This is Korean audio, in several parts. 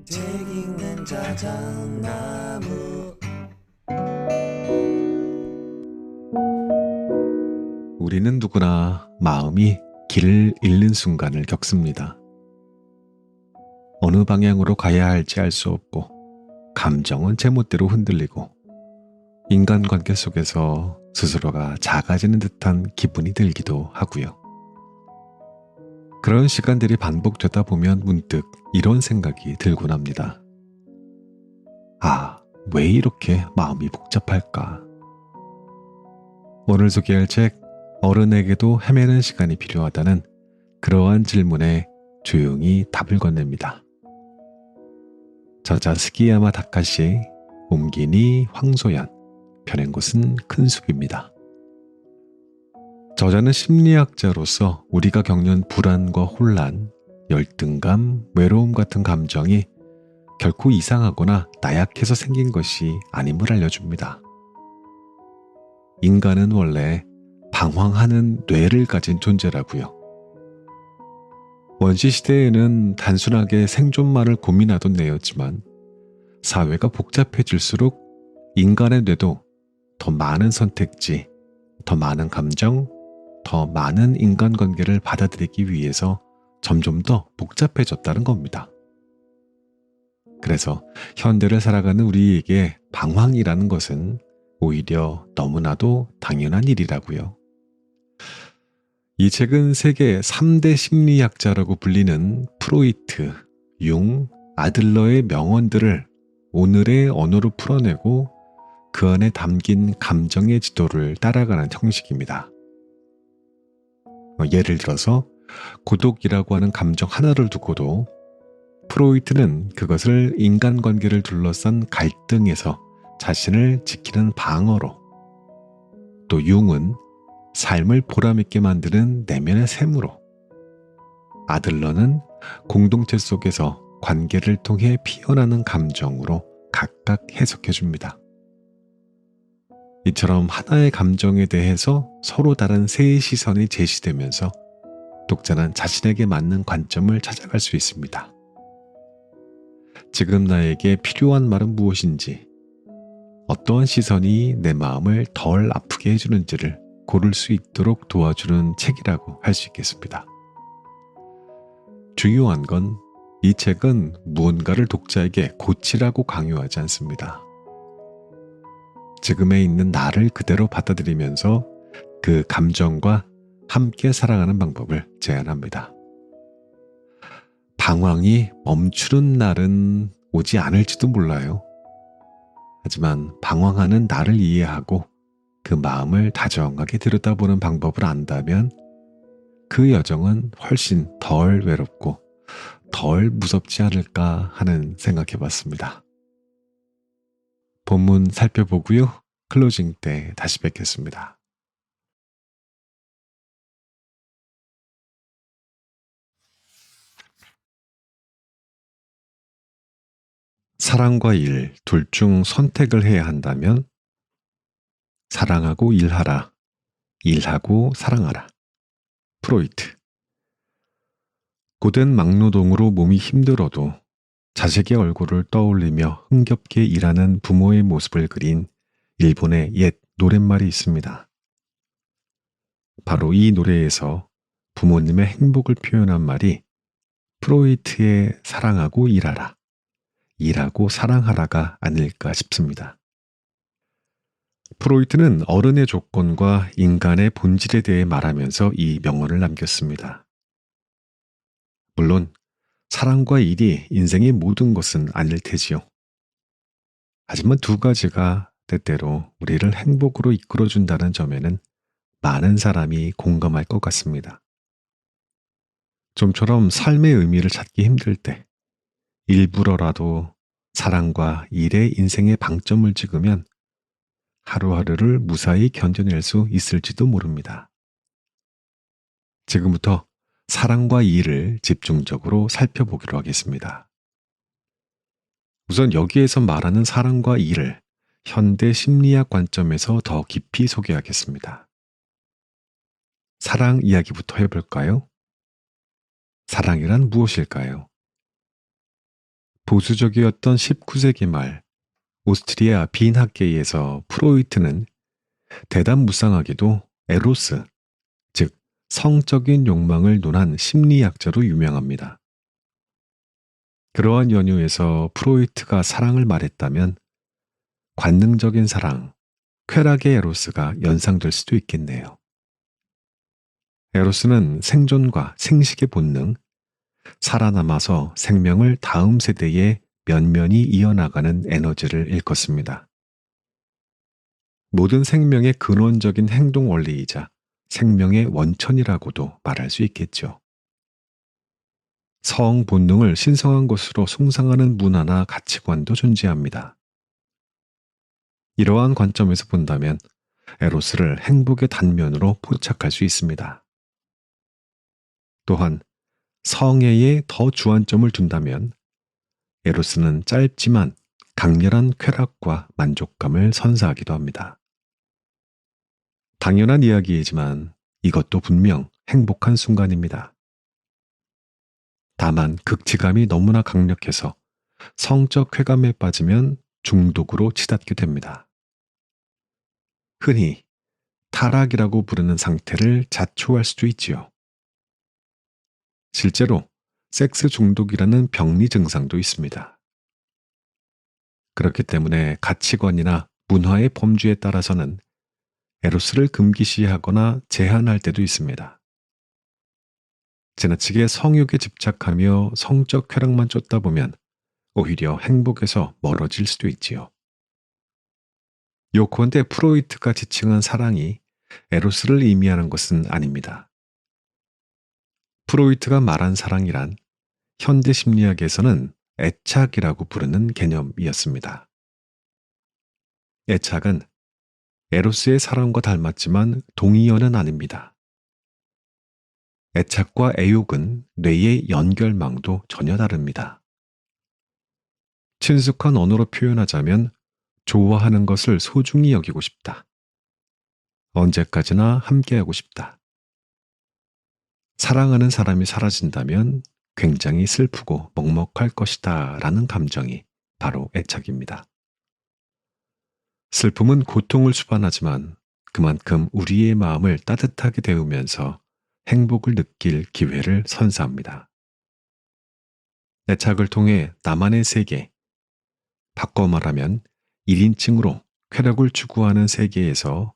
책 읽는 자작나무. 우리는 누구나 마음이 길을 잃는 순간을 겪습니다. 어느 방향으로 가야 할지 알 수 없고, 감정은 제멋대로 흔들리고, 인간관계 속에서 스스로가 작아지는 듯한 기분이 들기도 하고요. 그런 시간들이 반복되다 보면 문득 이런 생각이 들곤 합니다. 아, 왜 이렇게 마음이 복잡할까? 오늘 소개할 책, 어른에게도 헤매는 시간이 필요하다는 그러한 질문에 조용히 답을 건넵니다. 저자 스기야마 다카시, 옮기니 황소연, 펴낸 곳은 큰숲입니다. 저자는 심리학자로서 우리가 겪는 불안과 혼란, 열등감, 외로움 같은 감정이 결코 이상하거나 나약해서 생긴 것이 아님을 알려줍니다. 인간은 원래 방황하는 뇌를 가진 존재라고요. 원시시대에는 단순하게 생존만을 고민하던 뇌였지만 사회가 복잡해질수록 인간의 뇌도 더 많은 선택지, 더 많은 감정, 더 많은 인간관계를 받아들이기 위해서 점점 더 복잡해졌다는 겁니다. 그래서 현대를 살아가는 우리에게 방황이라는 것은 오히려 너무나도 당연한 일이라고요. 이 책은 세계 3대 심리학자라고 불리는 프로이트, 융, 아들러의 명언들을 오늘의 언어로 풀어내고 그 안에 담긴 감정의 지도를 따라가는 형식입니다. 예를 들어서 고독이라고 하는 감정 하나를 두고도 프로이트는 그것을 인간관계를 둘러싼 갈등에서 자신을 지키는 방어로, 또 융은 삶을 보람있게 만드는 내면의 샘으로, 아들러는 공동체 속에서 관계를 통해 피어나는 감정으로 각각 해석해줍니다. 이처럼 하나의 감정에 대해서 서로 다른 세 시선이 제시되면서 독자는 자신에게 맞는 관점을 찾아갈 수 있습니다. 지금 나에게 필요한 말은 무엇인지, 어떠한 시선이 내 마음을 덜 아프게 해주는지를 고를 수 있도록 도와주는 책이라고 할 수 있겠습니다. 중요한 건 이 책은 무언가를 독자에게 고치라고 강요하지 않습니다. 지금에 있는 나를 그대로 받아들이면서 그 감정과 함께 살아가는 방법을 제안합니다. 방황이 멈추는 날은 오지 않을지도 몰라요. 하지만 방황하는 나를 이해하고 그 마음을 다정하게 들여다보는 방법을 안다면 그 여정은 훨씬 덜 외롭고 덜 무섭지 않을까 하는 생각해봤습니다. 본문 살펴보고요. 클로징 때 다시 뵙겠습니다. 사랑과 일, 둘 중 선택을 해야 한다면 사랑하고 일하라, 일하고 사랑하라. 프로이트. 고된 막노동으로 몸이 힘들어도 자식의 얼굴을 떠올리며 흥겹게 일하는 부모의 모습을 그린 일본의 옛 노랫말이 있습니다. 바로 이 노래에서 부모님의 행복을 표현한 말이 프로이트의 사랑하고 일하라, 일하고 사랑하라가 아닐까 싶습니다. 프로이트는 어른의 조건과 인간의 본질에 대해 말하면서 이 명언을 남겼습니다. 물론 사랑과 일이 인생의 모든 것은 아닐 테지요. 하지만 두 가지가 때때로 우리를 행복으로 이끌어준다는 점에는 많은 사람이 공감할 것 같습니다. 좀처럼 삶의 의미를 찾기 힘들 때 일부러라도 사랑과 일에 인생의 방점을 찍으면 하루하루를 무사히 견뎌낼 수 있을지도 모릅니다. 지금부터 사랑과 일을 집중적으로 살펴보기로 하겠습니다. 우선 여기에서 말하는 사랑과 일을 현대 심리학 관점에서 더 깊이 소개하겠습니다. 사랑 이야기부터 해볼까요? 사랑이란 무엇일까요? 보수적이었던 19세기 말 오스트리아 빈학계에서 프로이트는 대담무쌍하게도 에로스, 즉 성적인 욕망을 논한 심리학자로 유명합니다. 그러한 연유에서 프로이트가 사랑을 말했다면 관능적인 사랑, 쾌락의 에로스가 연상될 수도 있겠네요. 에로스는 생존과 생식의 본능, 살아남아서 생명을 다음 세대에 면면이 이어나가는 에너지를 일컫습니다. 모든 생명의 근원적인 행동 원리이자 생명의 원천이라고도 말할 수 있겠죠. 성 본능을 신성한 것으로 숭상하는 문화나 가치관도 존재합니다. 이러한 관점에서 본다면 에로스를 행복의 단면으로 포착할 수 있습니다. 또한 성애에 더 주안점을 둔다면 에로스는 짧지만 강렬한 쾌락과 만족감을 선사하기도 합니다. 당연한 이야기이지만 이것도 분명 행복한 순간입니다. 다만 극치감이 너무나 강력해서 성적 쾌감에 빠지면 중독으로 치닫게 됩니다. 흔히 타락이라고 부르는 상태를 자초할 수도 있지요. 실제로 섹스 중독이라는 병리 증상도 있습니다. 그렇기 때문에 가치관이나 문화의 범주에 따라서는 에로스를 금기시하거나 제한할 때도 있습니다. 지나치게 성욕에 집착하며 성적 쾌락만 쫓다 보면 오히려 행복에서 멀어질 수도 있지요. 요컨대 프로이트가 지칭한 사랑이 에로스를 의미하는 것은 아닙니다. 프로이트가 말한 사랑이란 현대 심리학에서는 애착이라고 부르는 개념이었습니다. 애착은 에로스의 사랑과 닮았지만 동의어는 아닙니다. 애착과 애욕은 뇌의 연결망도 전혀 다릅니다. 친숙한 언어로 표현하자면 좋아하는 것을 소중히 여기고 싶다. 언제까지나 함께하고 싶다. 사랑하는 사람이 사라진다면 굉장히 슬프고 먹먹할 것이다 라는 감정이 바로 애착입니다. 슬픔은 고통을 수반하지만 그만큼 우리의 마음을 따뜻하게 데우면서 행복을 느낄 기회를 선사합니다. 애착을 통해 나만의 세계, 바꿔 말하면 1인칭으로 쾌락을 추구하는 세계에서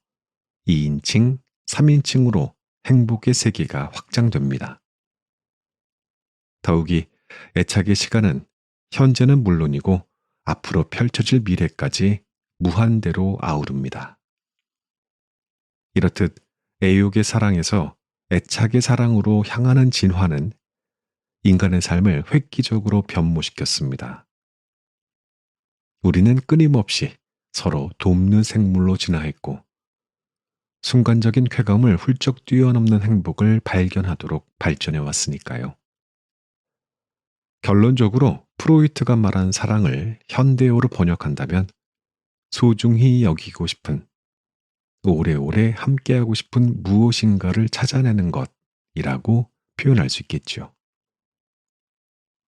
2인칭, 3인칭으로 행복의 세계가 확장됩니다. 더욱이 애착의 시간은 현재는 물론이고 앞으로 펼쳐질 미래까지 무한대로 아우릅니다. 이렇듯 애욕의 사랑에서 애착의 사랑으로 향하는 진화는 인간의 삶을 획기적으로 변모시켰습니다. 우리는 끊임없이 서로 돕는 생물로 진화했고 순간적인 쾌감을 훌쩍 뛰어넘는 행복을 발견하도록 발전해 왔으니까요. 결론적으로 프로이트가 말한 사랑을 현대어로 번역한다면 소중히 여기고 싶은, 오래오래 함께하고 싶은 무엇인가를 찾아내는 것이라고 표현할 수 있겠죠.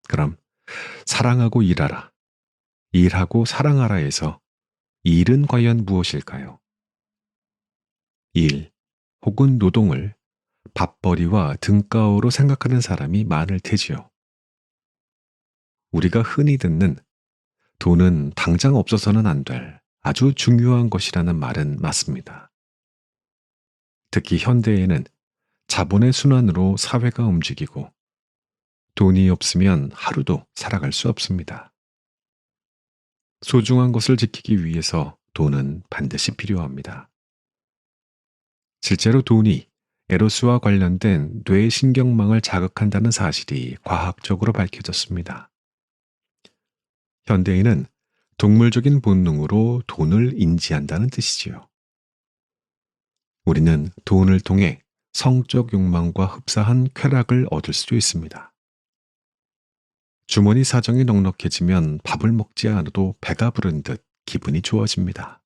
그럼 사랑하고 일하라, 일하고 사랑하라에서 일은 과연 무엇일까요? 일 혹은 노동을 밥벌이와 등가오로 생각하는 사람이 많을 테지요. 우리가 흔히 듣는 돈은 당장 없어서는 안 될 아주 중요한 것이라는 말은 맞습니다. 특히 현대에는 자본의 순환으로 사회가 움직이고 돈이 없으면 하루도 살아갈 수 없습니다. 소중한 것을 지키기 위해서 돈은 반드시 필요합니다. 실제로 돈이 에로스와 관련된 뇌 신경망을 자극한다는 사실이 과학적으로 밝혀졌습니다. 현대인은 동물적인 본능으로 돈을 인지한다는 뜻이지요. 우리는 돈을 통해 성적 욕망과 흡사한 쾌락을 얻을 수도 있습니다. 주머니 사정이 넉넉해지면 밥을 먹지 않아도 배가 부른 듯 기분이 좋아집니다.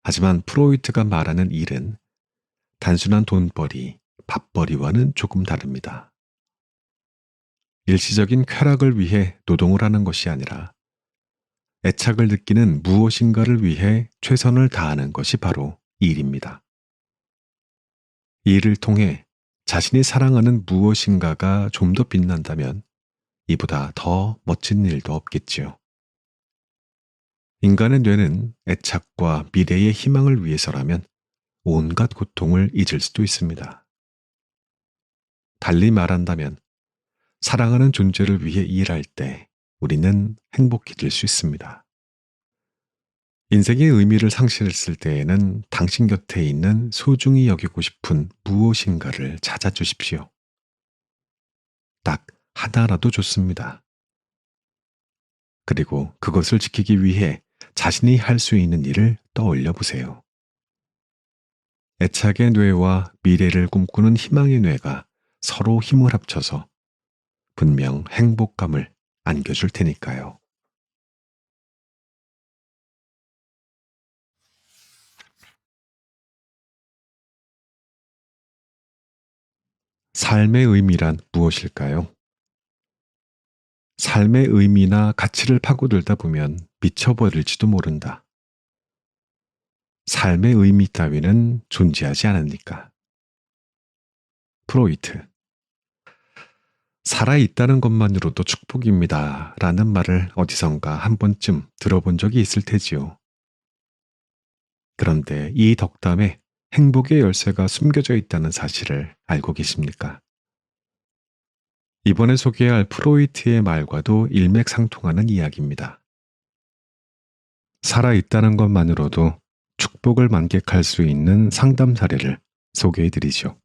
하지만 프로이트가 말하는 일은 단순한 돈벌이, 밥벌이와는 조금 다릅니다. 일시적인 쾌락을 위해 노동을 하는 것이 아니라 애착을 느끼는 무엇인가를 위해 최선을 다하는 것이 바로 일입니다. 이 일을 통해 자신이 사랑하는 무엇인가가 좀 더 빛난다면 이보다 더 멋진 일도 없겠지요. 인간의 뇌는 애착과 미래의 희망을 위해서라면 온갖 고통을 잊을 수도 있습니다. 달리 말한다면 사랑하는 존재를 위해 일할 때 우리는 행복해질 수 있습니다. 인생의 의미를 상실했을 때에는 당신 곁에 있는 소중히 여기고 싶은 무엇인가를 찾아주십시오. 딱 하나라도 좋습니다. 그리고 그것을 지키기 위해 자신이 할 수 있는 일을 떠올려 보세요. 애착의 뇌와 미래를 꿈꾸는 희망의 뇌가 서로 힘을 합쳐서 분명 행복감을 안겨줄 테니까요. 삶의 의미란 무엇일까요? 삶의 의미나 가치를 파고들다 보면 미쳐버릴지도 모른다. 삶의 의미 따위는 존재하지 않으니까. 프로이트. 살아있다는 것만으로도 축복입니다. 라는 말을 어디선가 한 번쯤 들어본 적이 있을 테지요. 그런데 이 덕담에 행복의 열쇠가 숨겨져 있다는 사실을 알고 계십니까? 이번에 소개할 프로이트의 말과도 일맥상통하는 이야기입니다. 살아있다는 것만으로도 축복을 만끽할 수 있는 상담 사례를 소개해드리죠.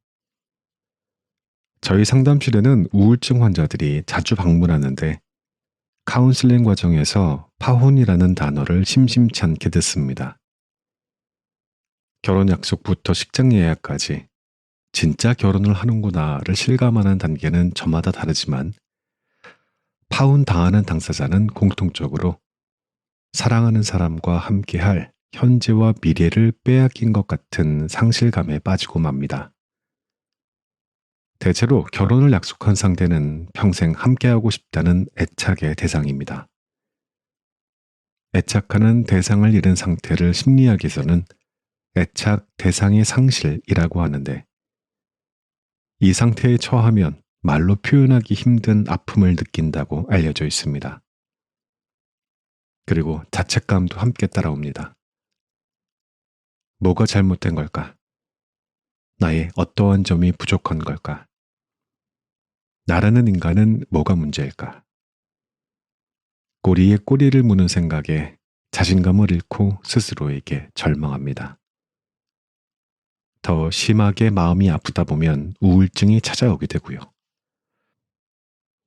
저희 상담실에는 우울증 환자들이 자주 방문하는데 카운슬링 과정에서 파혼이라는 단어를 심심치 않게 듣습니다. 결혼 약속부터 식장 예약까지 진짜 결혼을 하는구나를 실감하는 단계는 저마다 다르지만 파혼 당하는 당사자는 공통적으로 사랑하는 사람과 함께할 현재와 미래를 빼앗긴 것 같은 상실감에 빠지고 맙니다. 대체로 결혼을 약속한 상대는 평생 함께하고 싶다는 애착의 대상입니다. 애착하는 대상을 잃은 상태를 심리학에서는 애착 대상의 상실이라고 하는데 이 상태에 처하면 말로 표현하기 힘든 아픔을 느낀다고 알려져 있습니다. 그리고 자책감도 함께 따라옵니다. 뭐가 잘못된 걸까? 나의 어떠한 점이 부족한 걸까? 나라는 인간은 뭐가 문제일까? 꼬리에 꼬리를 무는 생각에 자신감을 잃고 스스로에게 절망합니다. 더 심하게 마음이 아프다 보면 우울증이 찾아오게 되고요.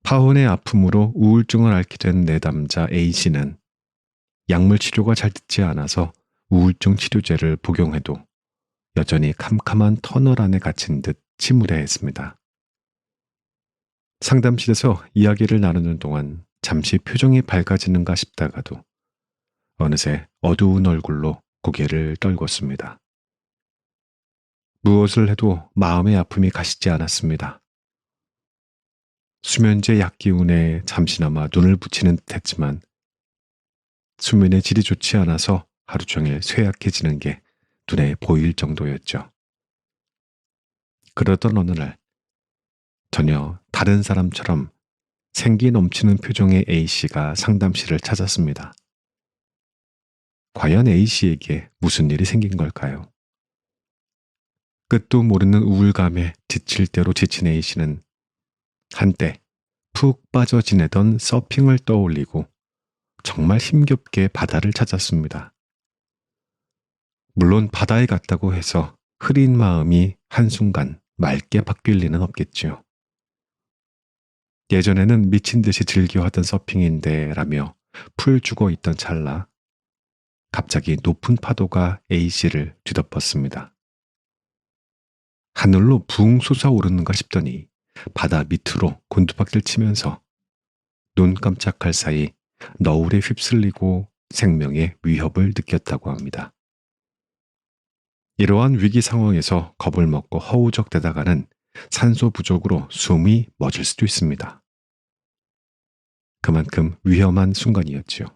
파혼의 아픔으로 우울증을 앓게 된 내담자 A씨는 약물 치료가 잘 듣지 않아서 우울증 치료제를 복용해도 여전히 캄캄한 터널 안에 갇힌 듯 침울해했습니다. 상담실에서 이야기를 나누는 동안 잠시 표정이 밝아지는가 싶다가도 어느새 어두운 얼굴로 고개를 떨궜습니다. 무엇을 해도 마음의 아픔이 가시지 않았습니다. 수면제 약 기운에 잠시나마 눈을 붙이는 듯 했지만 수면의 질이 좋지 않아서 하루 종일 쇠약해지는 게 눈에 보일 정도였죠. 그러던 어느 날 전혀 다른 사람처럼 생기 넘치는 표정의 A씨가 상담실을 찾았습니다. 과연 A씨에게 무슨 일이 생긴 걸까요? 끝도 모르는 우울감에 지칠 대로 지친 A씨는 한때 푹 빠져 지내던 서핑을 떠올리고 정말 힘겹게 바다를 찾았습니다. 물론 바다에 갔다고 해서 흐린 마음이 한순간 맑게 바뀔 리는 없겠지요. 예전에는 미친 듯이 즐겨하던 서핑인데 라며 풀 죽어 있던 찰나 갑자기 높은 파도가 A씨를 뒤덮었습니다. 하늘로 붕 솟아오르는가 싶더니 바다 밑으로 곤두박질 치면서 눈 깜짝할 사이 너울에 휩쓸리고 생명의 위협을 느꼈다고 합니다. 이러한 위기 상황에서 겁을 먹고 허우적대다가는 산소 부족으로 숨이 멎을 수도 있습니다. 그만큼 위험한 순간이었지요.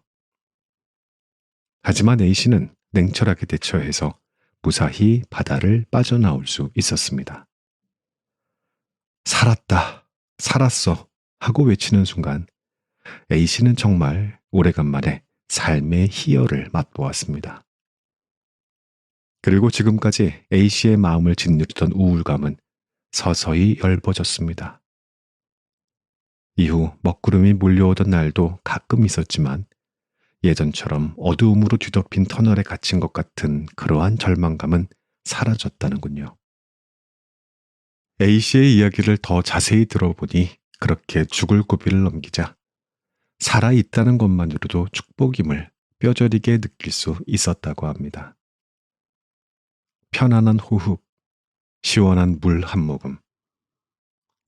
하지만 A씨는 냉철하게 대처해서 무사히 바다를 빠져나올 수 있었습니다. 살았다, 살았어 하고 외치는 순간 A씨는 정말 오래간만에 삶의 희열을 맛보았습니다. 그리고 지금까지 A씨의 마음을 짓누르던 우울감은 서서히 엷어졌습니다. 이후 먹구름이 몰려오던 날도 가끔 있었지만 예전처럼 어두움으로 뒤덮인 터널에 갇힌 것 같은 그러한 절망감은 사라졌다는군요. A씨의 이야기를 더 자세히 들어보니 그렇게 죽을 고비를 넘기자 살아있다는 것만으로도 축복임을 뼈저리게 느낄 수 있었다고 합니다. 편안한 호흡, 시원한 물 한 모금,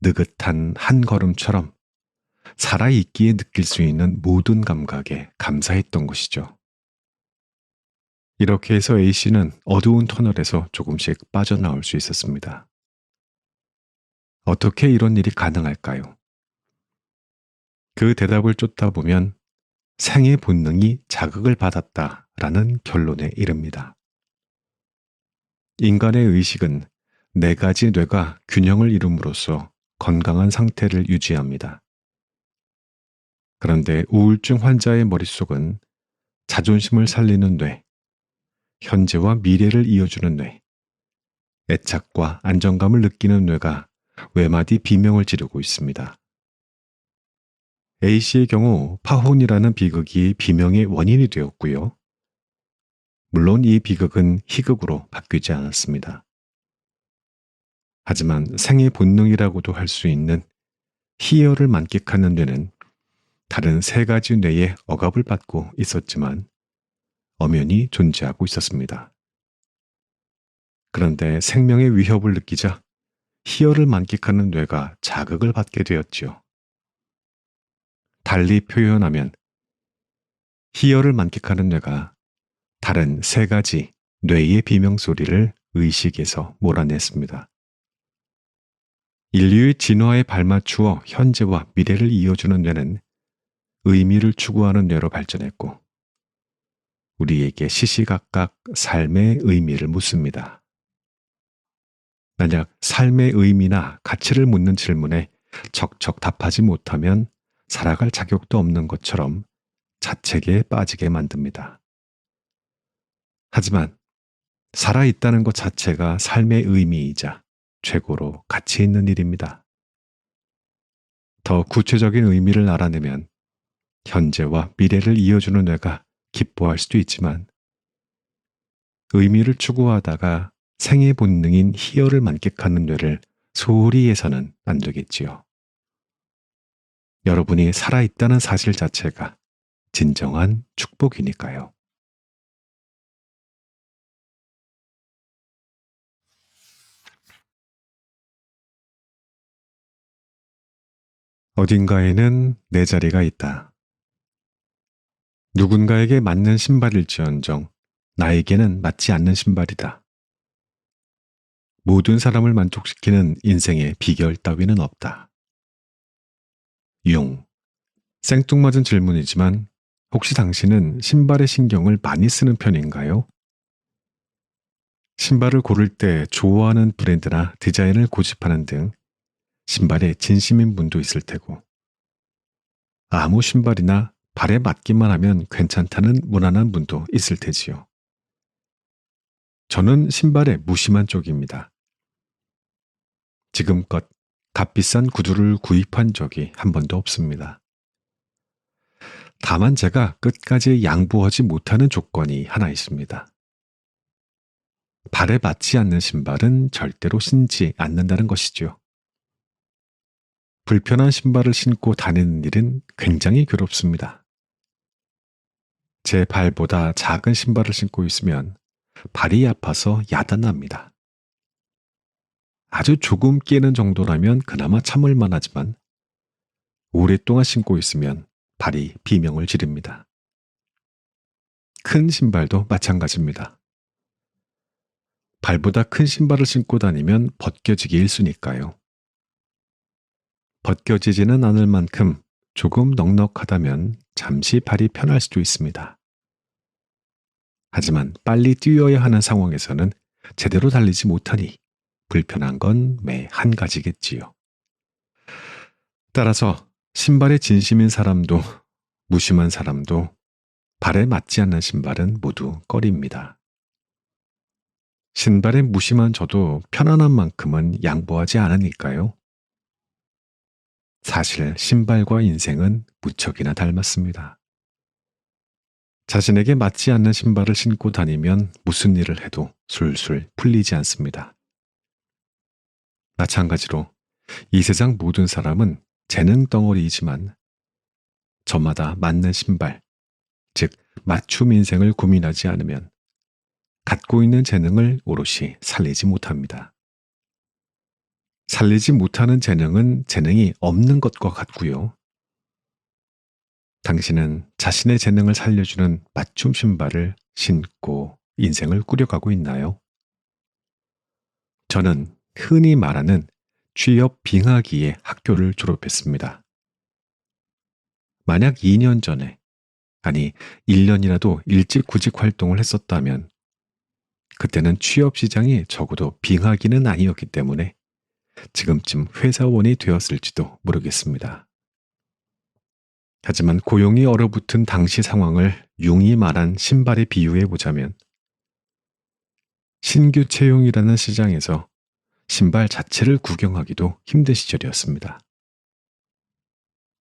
느긋한 한 걸음처럼 살아있기에 느낄 수 있는 모든 감각에 감사했던 것이죠. 이렇게 해서 A씨는 어두운 터널에서 조금씩 빠져나올 수 있었습니다. 어떻게 이런 일이 가능할까요? 그 대답을 쫓다 보면 생의 본능이 자극을 받았다라는 결론에 이릅니다. 인간의 의식은 네 가지 뇌가 균형을 이룸으로써 건강한 상태를 유지합니다. 그런데 우울증 환자의 머릿속은 자존심을 살리는 뇌, 현재와 미래를 이어주는 뇌, 애착과 안정감을 느끼는 뇌가 외마디 비명을 지르고 있습니다. A씨의 경우 파혼이라는 비극이 비명의 원인이 되었고요. 물론 이 비극은 희극으로 바뀌지 않았습니다. 하지만 생의 본능이라고도 할 수 있는 희열을 만끽하는 뇌는 다른 세 가지 뇌의 억압을 받고 있었지만 엄연히 존재하고 있었습니다. 그런데 생명의 위협을 느끼자 희열을 만끽하는 뇌가 자극을 받게 되었지요. 달리 표현하면 희열을 만끽하는 뇌가 다른 세 가지 뇌의 비명소리를 의식에서 몰아냈습니다. 인류의 진화에 발맞추어 현재와 미래를 이어주는 뇌는 의미를 추구하는 뇌로 발전했고 우리에게 시시각각 삶의 의미를 묻습니다. 만약 삶의 의미나 가치를 묻는 질문에 척척 답하지 못하면 살아갈 자격도 없는 것처럼 자책에 빠지게 만듭니다. 하지만 살아있다는 것 자체가 삶의 의미이자 최고로 가치 있는 일입니다. 더 구체적인 의미를 알아내면 현재와 미래를 이어주는 뇌가 기뻐할 수도 있지만 의미를 추구하다가 생의 본능인 희열을 만끽하는 뇌를 소홀히 해서는 안 되겠지요. 여러분이 살아있다는 사실 자체가 진정한 축복이니까요. 어딘가에는 내 자리가 있다. 누군가에게 맞는 신발일지언정 나에게는 맞지 않는 신발이다. 모든 사람을 만족시키는 인생의 비결 따위는 없다. 용. 생뚱맞은 질문이지만 혹시 당신은 신발에 신경을 많이 쓰는 편인가요? 신발을 고를 때 좋아하는 브랜드나 디자인을 고집하는 등 신발에 진심인 분도 있을 테고 아무 신발이나 발에 맞기만 하면 괜찮다는 무난한 분도 있을 테지요. 저는 신발에 무심한 쪽입니다. 지금껏 값비싼 구두를 구입한 적이 한 번도 없습니다. 다만 제가 끝까지 양보하지 못하는 조건이 하나 있습니다. 발에 맞지 않는 신발은 절대로 신지 않는다는 것이죠. 불편한 신발을 신고 다니는 일은 굉장히 괴롭습니다. 제 발보다 작은 신발을 신고 있으면 발이 아파서 야단납니다. 아주 조금 끼는 정도라면 그나마 참을 만하지만 오랫동안 신고 있으면 발이 비명을 지릅니다. 큰 신발도 마찬가지입니다. 발보다 큰 신발을 신고 다니면 벗겨지기 일쑤니까요. 벗겨지지는 않을 만큼 조금 넉넉하다면 잠시 발이 편할 수도 있습니다. 하지만 빨리 뛰어야 하는 상황에서는 제대로 달리지 못하니 불편한 건 매 한 가지겠지요. 따라서 신발에 진심인 사람도 무심한 사람도 발에 맞지 않는 신발은 모두 꺼립니다. 신발에 무심한 저도 편안한 만큼은 양보하지 않으니까요. 사실 신발과 인생은 무척이나 닮았습니다. 자신에게 맞지 않는 신발을 신고 다니면 무슨 일을 해도 술술 풀리지 않습니다. 마찬가지로 이 세상 모든 사람은 재능 덩어리이지만 저마다 맞는 신발, 즉 맞춤 인생을 고민하지 않으면 갖고 있는 재능을 오롯이 살리지 못합니다. 살리지 못하는 재능은 재능이 없는 것과 같고요. 당신은 자신의 재능을 살려주는 맞춤 신발을 신고 인생을 꾸려가고 있나요? 저는 흔히 말하는 취업 빙하기에 학교를 졸업했습니다. 만약 2년 전에, 아니 1년이라도 일찍 구직 활동을 했었다면 그때는 취업 시장이 적어도 빙하기는 아니었기 때문에 지금쯤 회사원이 되었을지도 모르겠습니다. 하지만 고용이 얼어붙은 당시 상황을 융히 말한 신발에 비유해 보자면 신규 채용이라는 시장에서 신발 자체를 구경하기도 힘든 시절이었습니다.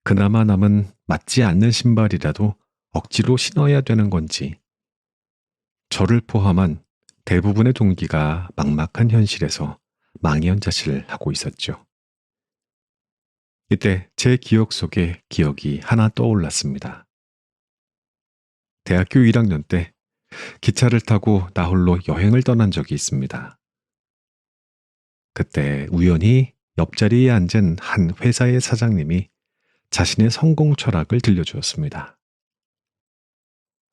그나마 남은 맞지 않는 신발이라도 억지로 신어야 되는 건지 저를 포함한 대부분의 동기가 막막한 현실에서 망연자실을 하고 있었죠. 이때 제 기억 속에 기억이 하나 떠올랐습니다. 대학교 1학년 때 기차를 타고 나홀로 여행을 떠난 적이 있습니다. 그때 우연히 옆자리에 앉은 한 회사의 사장님이 자신의 성공 철학을 들려주었습니다.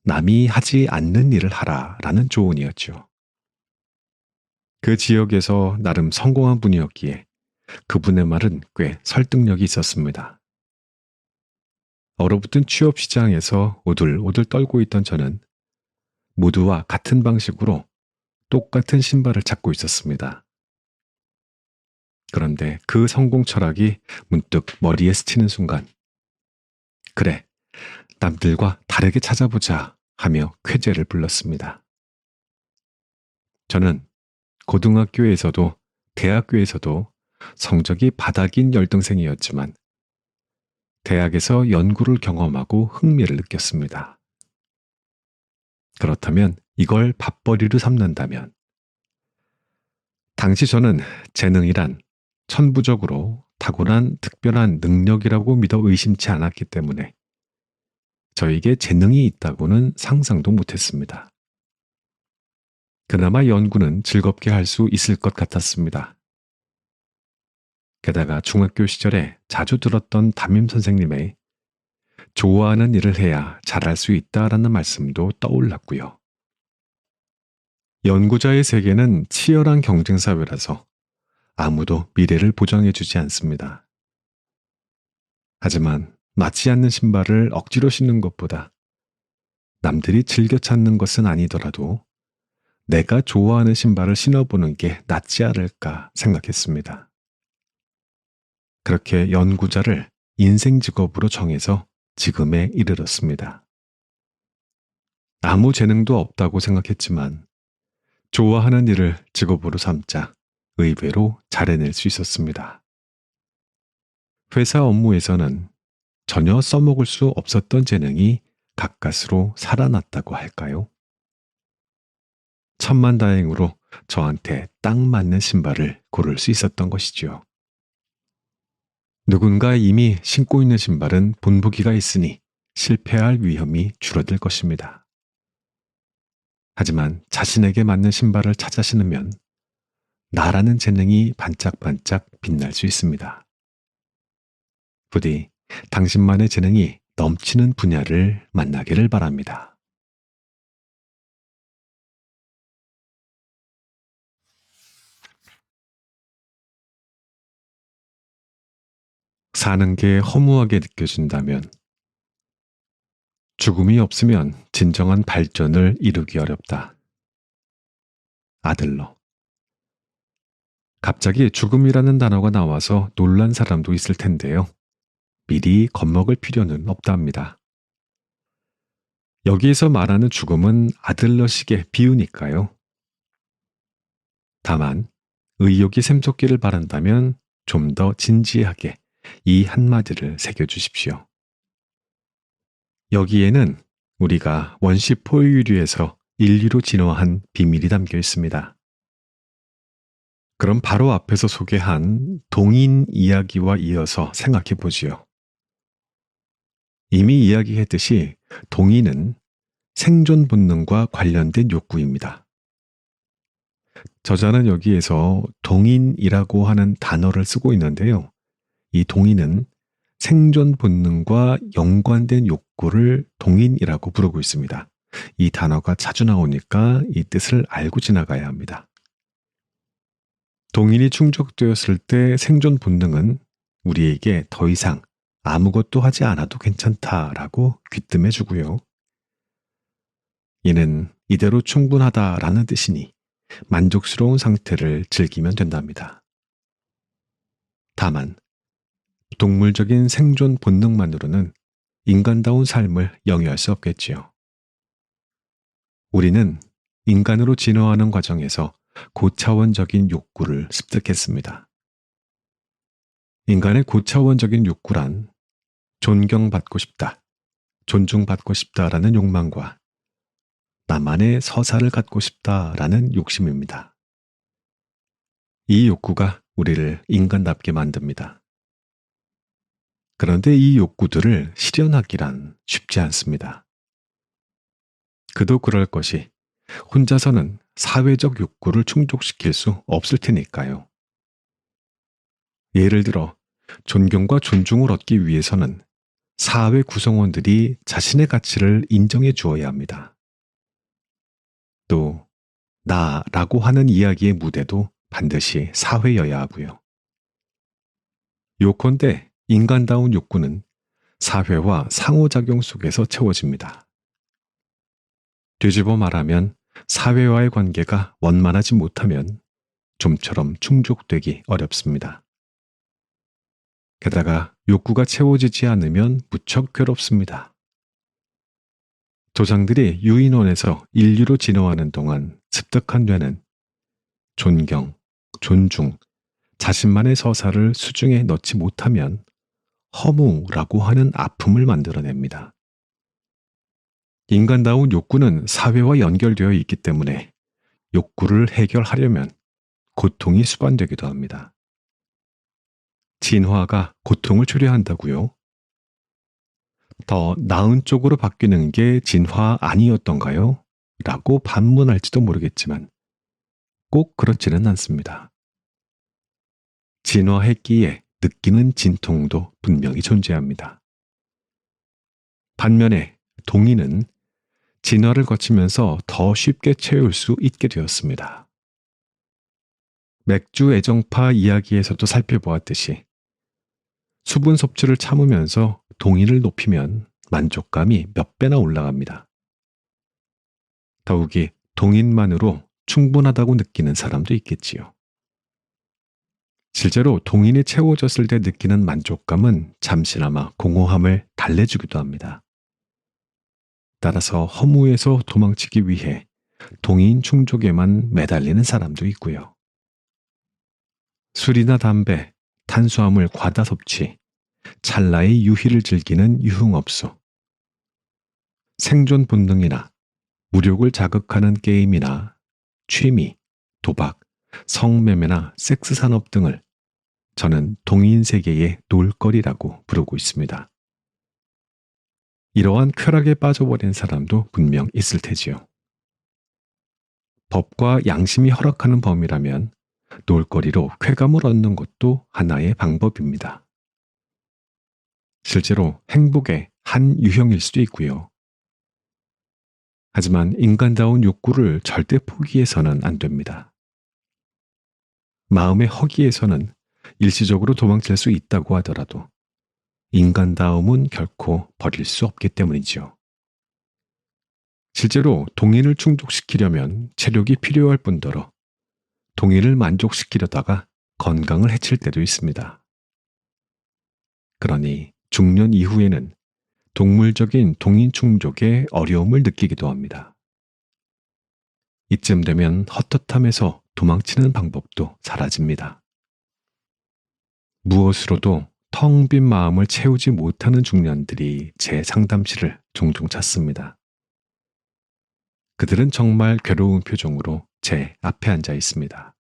남이 하지 않는 일을 하라라는 조언이었죠. 그 지역에서 나름 성공한 분이었기에 그분의 말은 꽤 설득력이 있었습니다. 얼어붙은 취업 시장에서 오들오들 떨고 있던 저는 모두와 같은 방식으로 똑같은 신발을 찾고 있었습니다. 그런데 그 성공 철학이 문득 머리에 스치는 순간, 그래, 남들과 다르게 찾아보자 하며 쾌재를 불렀습니다. 저는 고등학교에서도 대학교에서도 성적이 바닥인 열등생이었지만 대학에서 연구를 경험하고 흥미를 느꼈습니다. 그렇다면 이걸 밥벌이로 삼는다면 당시 저는 재능이란 천부적으로 타고난 특별한 능력이라고 믿어 의심치 않았기 때문에 저에게 재능이 있다고는 상상도 못했습니다. 그나마 연구는 즐겁게 할 수 있을 것 같았습니다. 게다가 중학교 시절에 자주 들었던 담임 선생님의 좋아하는 일을 해야 잘할 수 있다라는 말씀도 떠올랐고요. 연구자의 세계는 치열한 경쟁 사회라서 아무도 미래를 보장해주지 않습니다. 하지만 맞지 않는 신발을 억지로 신는 것보다 남들이 즐겨 찾는 것은 아니더라도 내가 좋아하는 신발을 신어보는 게 낫지 않을까 생각했습니다. 그렇게 연구자를 인생 직업으로 정해서 지금에 이르렀습니다. 아무 재능도 없다고 생각했지만 좋아하는 일을 직업으로 삼자 의외로 잘해낼 수 있었습니다. 회사 업무에서는 전혀 써먹을 수 없었던 재능이 가까스로 살아났다고 할까요? 천만다행으로 저한테 딱 맞는 신발을 고를 수 있었던 것이지요. 누군가 이미 신고 있는 신발은 본보기가 있으니 실패할 위험이 줄어들 것입니다. 하지만 자신에게 맞는 신발을 찾아 신으면 나라는 재능이 반짝반짝 빛날 수 있습니다. 부디 당신만의 재능이 넘치는 분야를 만나기를 바랍니다. 사는 게 허무하게 느껴진다면, 죽음이 없으면 진정한 발전을 이루기 어렵다. 아들러. 갑자기 죽음이라는 단어가 나와서 놀란 사람도 있을 텐데요. 미리 겁먹을 필요는 없답니다. 여기에서 말하는 죽음은 아들러식의 비유니까요. 다만 의욕이 샘솟기를 바란다면 좀 더 진지하게 이 한마디를 새겨주십시오. 여기에는 우리가 원시 포유류에서 인류로 진화한 비밀이 담겨 있습니다. 그럼 바로 앞에서 소개한 동인 이야기와 이어서 생각해 보지요. 이미 이야기했듯이 동인은 생존 본능과 관련된 욕구입니다. 저자는 여기에서 동인이라고 하는 단어를 쓰고 있는데요. 이 동인은 생존 본능과 연관된 욕구를 동인이라고 부르고 있습니다. 이 단어가 자주 나오니까 이 뜻을 알고 지나가야 합니다. 동인이 충족되었을 때 생존 본능은 우리에게 더 이상 아무것도 하지 않아도 괜찮다라고 귀뜸해 주고요. 이는 이대로 충분하다라는 뜻이니 만족스러운 상태를 즐기면 된답니다. 다만 동물적인 생존 본능만으로는 인간다운 삶을 영위할 수 없겠지요. 우리는 인간으로 진화하는 과정에서 고차원적인 욕구를 습득했습니다. 인간의 고차원적인 욕구란 존경받고 싶다, 존중받고 싶다라는 욕망과 나만의 서사를 갖고 싶다라는 욕심입니다. 이 욕구가 우리를 인간답게 만듭니다. 그런데 이 욕구들을 실현하기란 쉽지 않습니다. 그도 그럴 것이 혼자서는 사회적 욕구를 충족시킬 수 없을 테니까요. 예를 들어 존경과 존중을 얻기 위해서는 사회 구성원들이 자신의 가치를 인정해 주어야 합니다. 또 나라고 하는 이야기의 무대도 반드시 사회여야 하고요. 요컨대 인간다운 욕구는 사회와 상호작용 속에서 채워집니다. 뒤집어 말하면 사회와의 관계가 원만하지 못하면 좀처럼 충족되기 어렵습니다. 게다가 욕구가 채워지지 않으면 무척 괴롭습니다. 조상들이 유인원에서 인류로 진화하는 동안 습득한 뇌는 존경, 존중, 자신만의 서사를 수중에 넣지 못하면 허무라고 하는 아픔을 만들어냅니다. 인간다운 욕구는 사회와 연결되어 있기 때문에 욕구를 해결하려면 고통이 수반되기도 합니다. 진화가 고통을 초래한다고요? 더 나은 쪽으로 바뀌는 게 진화 아니었던가요? 라고 반문할지도 모르겠지만 꼭 그렇지는 않습니다. 진화했기에 느끼는 진통도 분명히 존재합니다. 반면에 동인은 진화를 거치면서 더 쉽게 채울 수 있게 되었습니다. 맥주 애정파 이야기에서도 살펴보았듯이 수분 섭취를 참으면서 동인을 높이면 만족감이 몇 배나 올라갑니다. 더욱이 동인만으로 충분하다고 느끼는 사람도 있겠지요. 실제로 동인이 채워졌을 때 느끼는 만족감은 잠시나마 공허함을 달래주기도 합니다. 따라서 허무에서 도망치기 위해 동인 충족에만 매달리는 사람도 있고요. 술이나 담배, 탄수화물 과다 섭취, 찰나의 유희를 즐기는 유흥업소, 생존 본능이나 무력을 자극하는 게임이나 취미, 도박, 성매매나 섹스 산업 등을 저는 동인 세계의 놀거리라고 부르고 있습니다. 이러한 쾌락에 빠져버린 사람도 분명 있을 테지요. 법과 양심이 허락하는 범위라면 놀거리로 쾌감을 얻는 것도 하나의 방법입니다. 실제로 행복의 한 유형일 수도 있고요. 하지만 인간다운 욕구를 절대 포기해서는 안 됩니다. 마음의 허기에서는 일시적으로 도망칠 수 있다고 하더라도 인간다움은 결코 버릴 수 없기 때문이지요. 실제로 동인을 충족시키려면 체력이 필요할 뿐더러 동인을 만족시키려다가 건강을 해칠 때도 있습니다. 그러니 중년 이후에는 동물적인 동인 충족에 어려움을 느끼기도 합니다. 이쯤 되면 헛헛함에서 도망치는 방법도 사라집니다. 무엇으로도 텅 빈 마음을 채우지 못하는 중년들이 제 상담실을 종종 찾습니다. 그들은 정말 괴로운 표정으로 제 앞에 앉아 있습니다.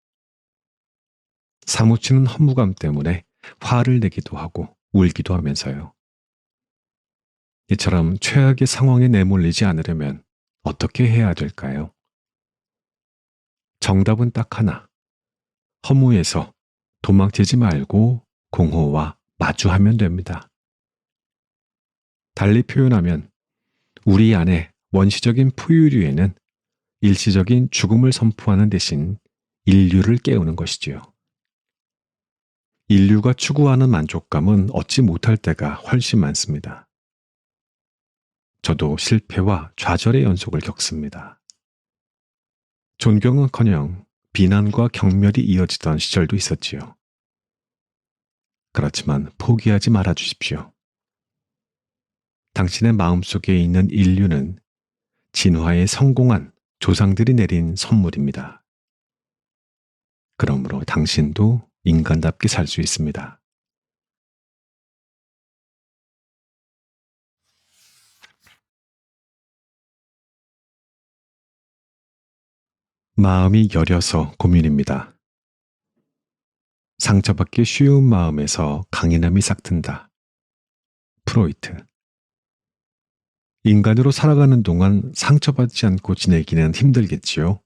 사무치는 허무감 때문에 화를 내기도 하고 울기도 하면서요. 이처럼 최악의 상황에 내몰리지 않으려면 어떻게 해야 될까요? 정답은 딱 하나. 허무에서 도망치지 말고 공허와 마주하면 됩니다. 달리 표현하면 우리 안에 원시적인 포유류에는 일시적인 죽음을 선포하는 대신 인류를 깨우는 것이지요. 인류가 추구하는 만족감은 얻지 못할 때가 훨씬 많습니다. 저도 실패와 좌절의 연속을 겪습니다. 존경은커녕 비난과 경멸이 이어지던 시절도 있었지요. 그렇지만 포기하지 말아 주십시오. 당신의 마음속에 있는 인류는 진화에 성공한 조상들이 내린 선물입니다. 그러므로 당신도 인간답게 살 수 있습니다. 마음이 여려서 고민입니다. 상처받기 쉬운 마음에서 강인함이 싹튼다. 프로이트. 인간으로 살아가는 동안 상처받지 않고 지내기는 힘들겠지요.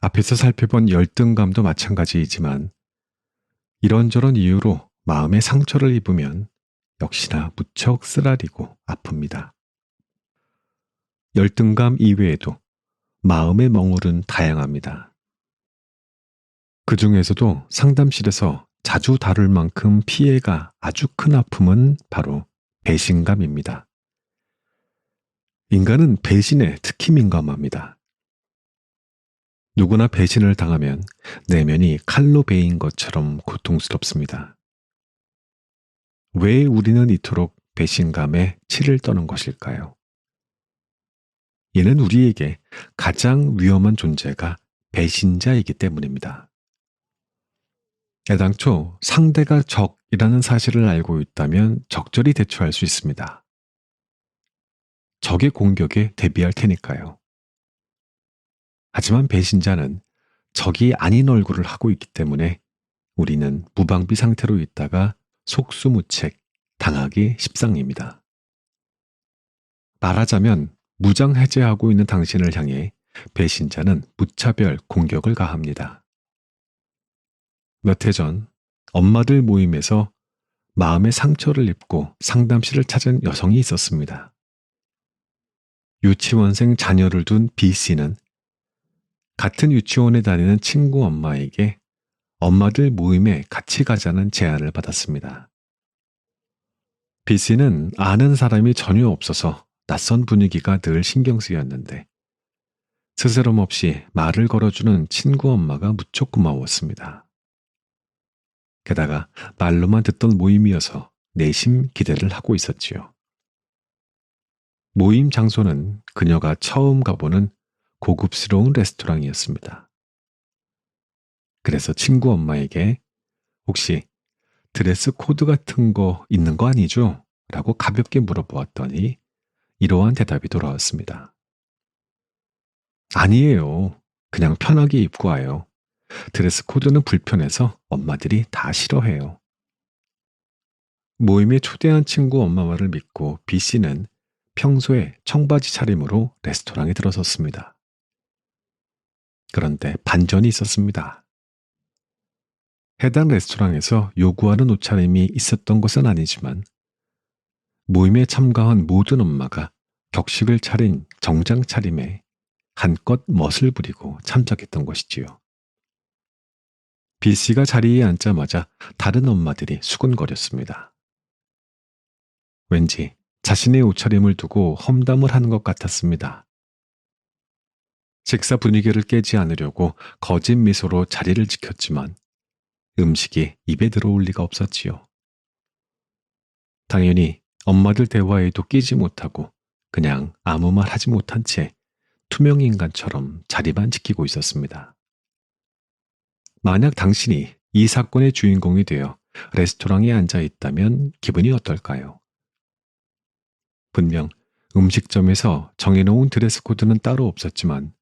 앞에서 살펴본 열등감도 마찬가지이지만 이런저런 이유로 마음의 상처를 입으면 역시나 무척 쓰라리고 아픕니다. 열등감 이외에도 마음의 멍울은 다양합니다. 그 중에서도 상담실에서 자주 다룰 만큼 피해가 아주 큰 아픔은 바로 배신감입니다. 인간은 배신에 특히 민감합니다. 누구나 배신을 당하면 내면이 칼로 베인 것처럼 고통스럽습니다. 왜 우리는 이토록 배신감에 치를 떠는 것일까요? 이는 우리에게 가장 위험한 존재가 배신자이기 때문입니다. 애당초 상대가 적이라는 사실을 알고 있다면 적절히 대처할 수 있습니다. 적의 공격에 대비할 테니까요. 하지만 배신자는 적이 아닌 얼굴을 하고 있기 때문에 우리는 무방비 상태로 있다가 속수무책 당하기 십상입니다. 말하자면 무장해제하고 있는 당신을 향해 배신자는 무차별 공격을 가합니다. 몇 해 전 엄마들 모임에서 마음의 상처를 입고 상담실을 찾은 여성이 있었습니다. 유치원생 자녀를 둔 B씨는 같은 유치원에 다니는 친구 엄마에게 엄마들 모임에 같이 가자는 제안을 받았습니다. B씨는 아는 사람이 전혀 없어서 낯선 분위기가 늘 신경 쓰였는데 스스럼 없이 말을 걸어주는 친구 엄마가 무척 고마웠습니다. 게다가 말로만 듣던 모임이어서 내심 기대를 하고 있었지요. 모임 장소는 그녀가 처음 가보는 고급스러운 레스토랑이었습니다. 그래서 친구 엄마에게 혹시 드레스 코드 같은 거 있는 거 아니죠? 라고 가볍게 물어보았더니 이러한 대답이 돌아왔습니다. 아니에요. 그냥 편하게 입고 와요. 드레스 코드는 불편해서 엄마들이 다 싫어해요. 모임에 초대한 친구 엄마 말을 믿고 B씨는 평소에 청바지 차림으로 레스토랑에 들어섰습니다. 그런데 반전이 있었습니다. 해당 레스토랑에서 요구하는 옷차림이 있었던 것은 아니지만 모임에 참가한 모든 엄마가 격식을 차린 정장 차림에 한껏 멋을 부리고 참석했던 것이지요. B씨가 자리에 앉자마자 다른 엄마들이 수군거렸습니다. 왠지 자신의 옷차림을 두고 험담을 하는 것 같았습니다. 식사 분위기를 깨지 않으려고 거짓 미소로 자리를 지켰지만 음식이 입에 들어올 리가 없었지요. 당연히 엄마들 대화에도 끼지 못하고 그냥 아무 말 하지 못한 채 투명 인간처럼 자리만 지키고 있었습니다. 만약 당신이 이 사건의 주인공이 되어 레스토랑에 앉아 있다면 기분이 어떨까요? 분명 음식점에서 정해놓은 드레스 코드는 따로 없었지만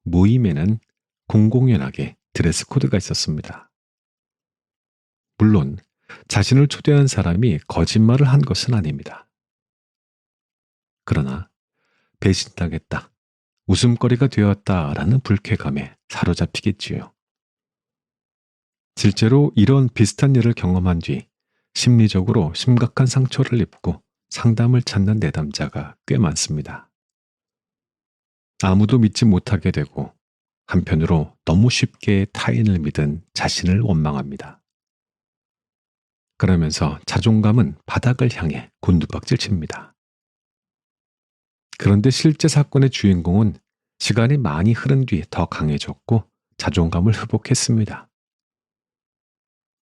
모임에는 공공연하게 드레스 코드가 있었습니다. 물론 자신을 초대한 사람이 거짓말을 한 것은 아닙니다. 그러나 배신당했다, 웃음거리가 되었다라는 불쾌감에 사로잡히겠지요. 실제로 이런 비슷한 일을 경험한 뒤 심리적으로 심각한 상처를 입고 상담을 찾는 내담자가 꽤 많습니다. 아무도 믿지 못하게 되고 한편으로 너무 쉽게 타인을 믿은 자신을 원망합니다. 그러면서 자존감은 바닥을 향해 곤두박질 칩니다. 그런데 실제 사건의 주인공은 시간이 많이 흐른 뒤 더 강해졌고 자존감을 회복했습니다.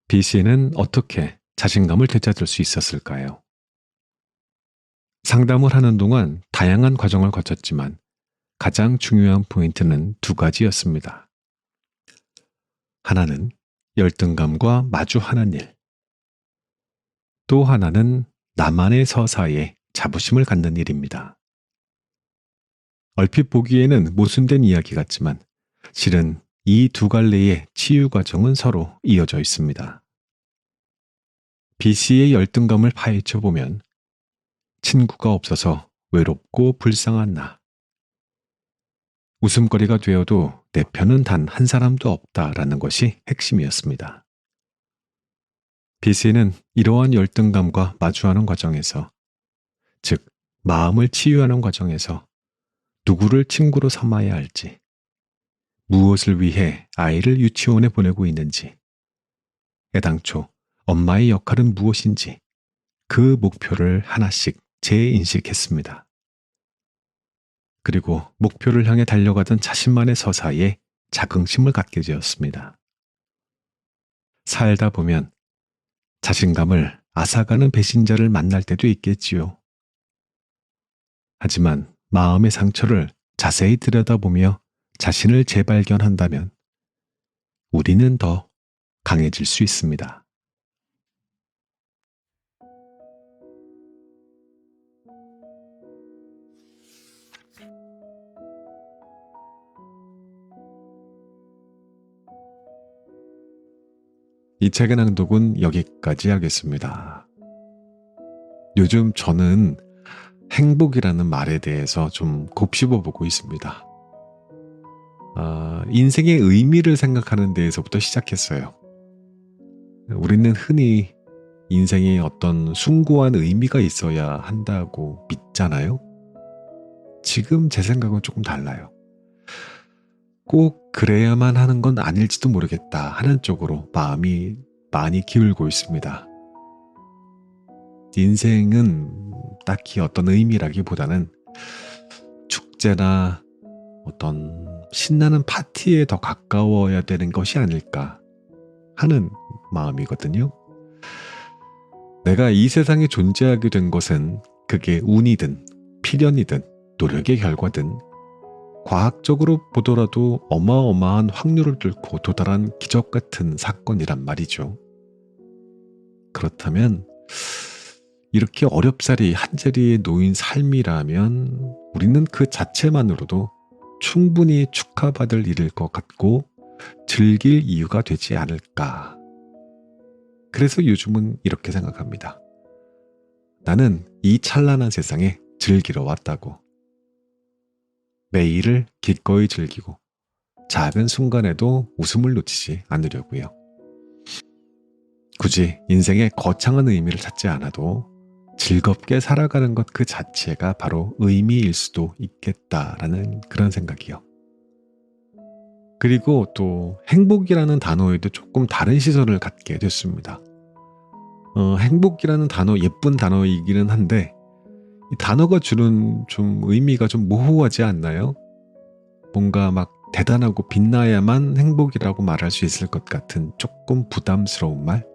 B 씨는 어떻게 자신감을 되찾을 수 있었을까요? 상담을 하는 동안 다양한 과정을 거쳤지만 가장 중요한 포인트는 두 가지였습니다. 하나는 열등감과 마주하는 일. 또 하나는 나만의 서사에 자부심을 갖는 일입니다. 얼핏 보기에는 모순된 이야기 같지만 실은 이 두 갈래의 치유 과정은 서로 이어져 있습니다. B 씨의 열등감을 파헤쳐 보면 친구가 없어서 외롭고 불쌍한 나, 웃음거리가 되어도 내 편은 단 한 사람도 없다라는 것이 핵심이었습니다. B 씨는 이러한 열등감과 마주하는 과정에서, 즉 마음을 치유하는 과정에서 누구를 친구로 삼아야 할지, 무엇을 위해 아이를 유치원에 보내고 있는지, 애당초 엄마의 역할은 무엇인지 그 목표를 하나씩 재인식했습니다. 그리고 목표를 향해 달려가던 자신만의 서사에 자긍심을 갖게 되었습니다. 살다 보면 자신감을 앗아가는 배신자를 만날 때도 있겠지요. 하지만 마음의 상처를 자세히 들여다보며 자신을 재발견한다면 우리는 더 강해질 수 있습니다. 이 책의 낭독은 여기까지 하겠습니다. 요즘 저는 행복이라는 말에 대해서 좀 곱씹어 보고 있습니다. 인생의 의미를 생각하는 데에서부터 시작했어요. 우리는 흔히 인생에 어떤 숭고한 의미가 있어야 한다고 믿잖아요. 지금 제 생각은 조금 달라요. 꼭 그래야만 하는 건 아닐지도 모르겠다 하는 쪽으로 마음이 많이 기울고 있습니다. 인생은 딱히 어떤 의미라기보다는 축제나 어떤 신나는 파티에 더 가까워야 되는 것이 아닐까 하는 마음이거든요. 내가 이 세상에 존재하게 된 것은 그게 운이든 필연이든 노력의 결과든 과학적으로 보더라도 어마어마한 확률을 뚫고 도달한 기적 같은 사건이란 말이죠. 그렇다면 이렇게 어렵사리 한자리에 놓인 삶이라면 우리는 그 자체만으로도 충분히 축하받을 일일 것 같고 즐길 이유가 되지 않을까. 그래서 요즘은 이렇게 생각합니다. 나는 이 찬란한 세상에 즐기러 왔다고. 매일을 기꺼이 즐기고 작은 순간에도 웃음을 놓치지 않으려고요. 굳이 인생의 거창한 의미를 찾지 않아도 즐겁게 살아가는 것 그 자체가 바로 의미일 수도 있겠다라는 그런 생각이요. 그리고 또 행복이라는 단어에도 조금 다른 시선을 갖게 됐습니다. 행복이라는 단어 예쁜 단어이기는 한데 이 단어가 주는 좀 의미가 좀 모호하지 않나요? 뭔가 막 대단하고 빛나야만 행복이라고 말할 수 있을 것 같은 조금 부담스러운 말?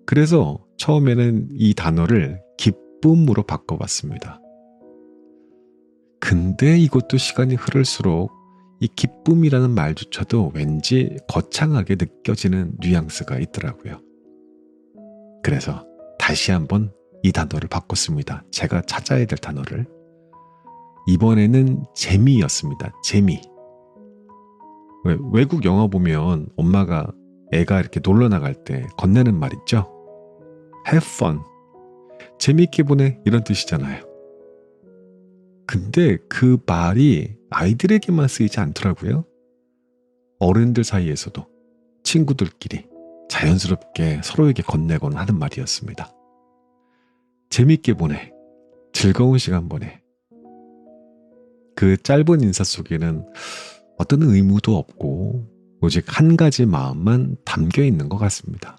그래서 처음에는 이 단어를 기쁨으로 바꿔봤습니다. 근데 이것도 시간이 흐를수록 이 기쁨이라는 말조차도 왠지 거창하게 느껴지는 뉘앙스가 있더라고요. 그래서 다시 한번 이 단어를 바꿨습니다. 제가 찾아야 될 단어를. 이번에는 재미였습니다. 재미. 외국 영화 보면 엄마가 애가 이렇게 놀러 나갈 때 건네는 말 있죠? Have fun. 재미있게 보내 이런 뜻이잖아요. 근데 그 말이 아이들에게만 쓰이지 않더라고요. 어른들 사이에서도 친구들끼리 자연스럽게 서로에게 건네곤 하는 말이었습니다. 재미있게 보내. 즐거운 시간 보내. 그 짧은 인사 속에는 어떤 의무도 없고 오직 한 가지 마음만 담겨 있는 것 같습니다.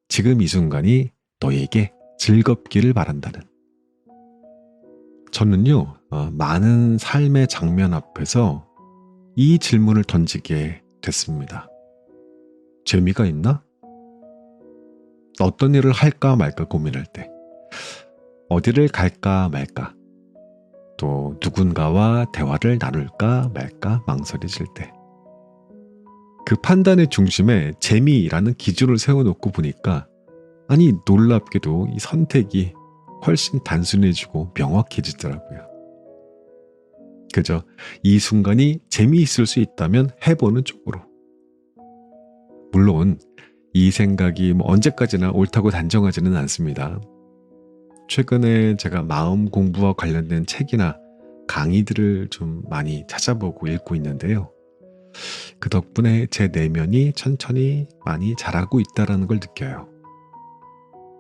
지금 이 순간이 너에게 즐겁기를 바란다는. 저는요, 많은 삶의 장면 앞에서 이 질문을 던지게 됐습니다. 재미가 있나? 어떤 일을 할까 말까 고민할 때, 어디를 갈까 말까, 또 누군가와 대화를 나눌까 말까 망설여질 때, 그 판단의 중심에 재미라는 기준을 세워놓고 보니까 아니 놀랍게도 이 선택이 훨씬 단순해지고 명확해지더라고요. 그저 이 순간이 재미있을 수 있다면 해보는 쪽으로. 물론 이 생각이 언제까지나 옳다고 단정하지는 않습니다. 최근에 제가 마음 공부와 관련된 책이나 강의들을 좀 많이 찾아보고 읽고 있는데요. 그 덕분에 제 내면이 천천히 많이 자라고 있다는 걸 느껴요.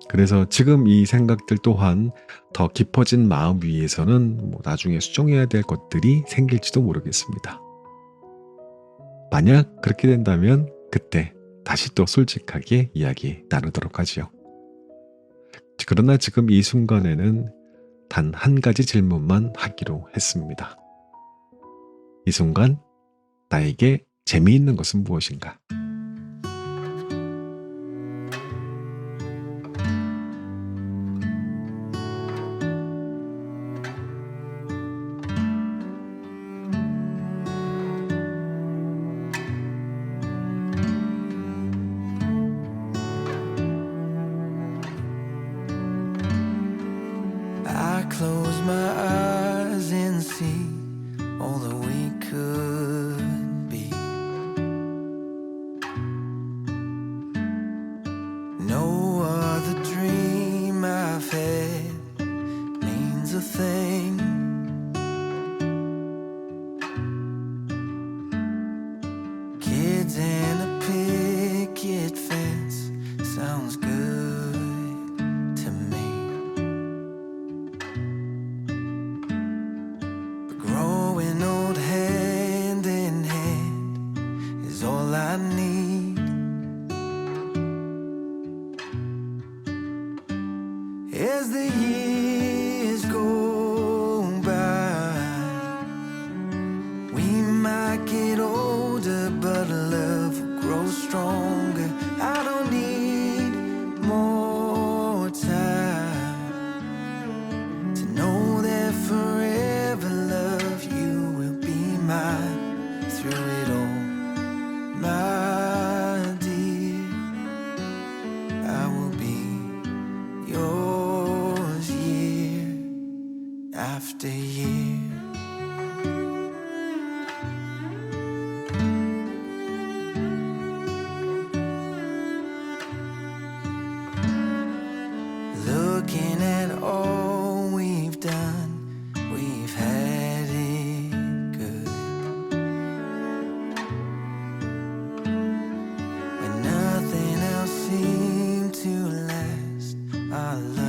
그래서 지금 이 생각들 또한 더 깊어진 마음 위에서는 나중에 수정해야 될 것들이 생길지도 모르겠습니다. 만약 그렇게 된다면 그때 다시 또 솔직하게 이야기 나누도록 하지요. 그러나 지금 이 순간에는 단 한 가지 질문만 하기로 했습니다. 이 순간 나에게 재미있는 것은 무엇인가? I close my eyes and see all that we could be. No other dream I've had means a thing. Kids and a picket fence sounds good to me. But growing old hand in hand is all I need. As the years go by, we might get older, but love will grow stronger. I don't need more time to know that forever, love, you will be mine through it all, my dear. I will be yours year after year. Looking at all we've done, we've had it good. When nothing else seemed to last, our love